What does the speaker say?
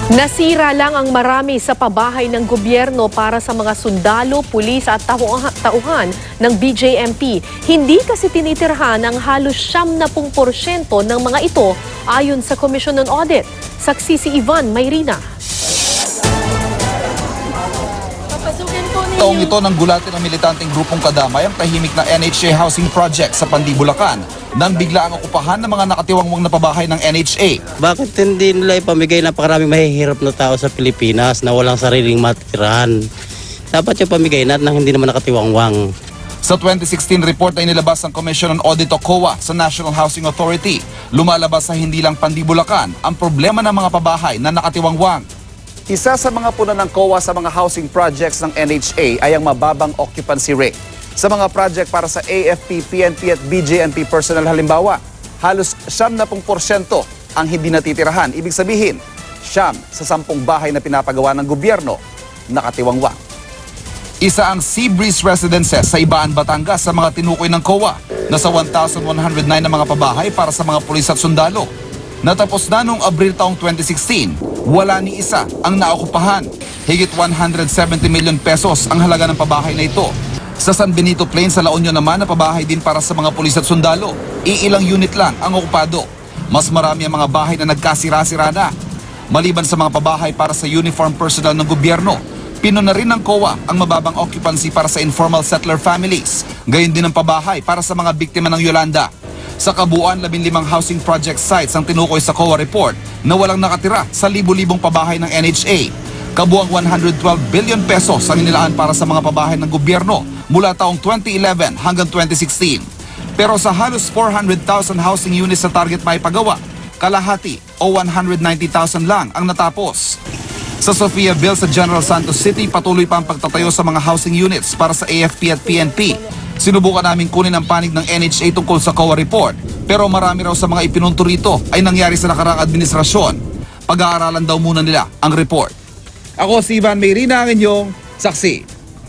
Nasira lang ang marami sa pabahay ng gobyerno para sa mga sundalo, pulis at tauhan ng BJMP. Hindi kasi tinitirhan ang halos 70% ng mga ito ayon sa Commission on Audit. Saksi si Ivan Mayrina. Taong ito nang gulatin ng militanteng grupong kadamay ang tahimik na NHA housing project sa Pandi, Bulacan nang bigla ang okupahan ng mga nakatiwangwang na pabahay ng NHA. Bakit hindi nila ipamigay napakaraming mahihirap na tao sa Pilipinas na walang sariling matirahan? Dapat yung pamigay na hindi naman nakatiwangwang. Sa 2016 report na inilabas ng Commission on Audit o COA sa National Housing Authority, lumalabas sa hindi lang Pandi, Bulacan ang problema ng mga pabahay na nakatiwangwang. Isa sa mga puna ng COA sa mga housing projects ng NHA ay ang mababang occupancy rate. Sa mga project para sa AFP, PNP at BJMP personnel halimbawa, halos 70% ang hindi natitirahan. Ibig sabihin, 9 sa 10 bahay na pinapagawa ng gobyerno nakatiwangwang. Isa ang Sea Breeze Residences sa Ibaan, Batangas sa mga tinukoy ng COA. Nasa 1,109 na mga pabahay para sa mga pulis at sundalo. Natapos na noong Abril taong 2016, wala ni isa ang naokupahan. Higit 170 million pesos ang halaga ng pabahay na ito. Sa San Benito Plains sa La Union naman na pabahay din para sa mga pulis at sundalo. Iilang unit lang ang okupado. Mas marami ang mga bahay na nagkasira-sira na. Maliban sa mga pabahay para sa uniform personnel ng gobyerno, pinuna rin ng COA ang mababang occupancy para sa informal settler families. Gayon din ang pabahay para sa mga biktima ng Yolanda. Sa kabuuan, 15 housing project sites ang tinukoy sa COA report na walang nakatira sa libu-libong pabahay ng NHA. Kabuang 112 billion pesos ang inilaan para sa mga pabahay ng gobyerno mula taong 2011 hanggang 2016. Pero sa halos 400,000 housing units sa target maipagawa, kalahati o 190,000 lang ang natapos. Sa Sofiaville sa General Santos City, patuloy pa ang pagtatayo sa mga housing units para sa AFP at PNP. Sinubukan namin kunin ang panig ng NHA tungkol sa COA report, pero marami raw sa mga ipinunto rito ay nangyari sa nakaraang administrasyon. Pag-aaralan daw muna nila ang report. Ako si Ivan Mayrina, ang inyong saksi.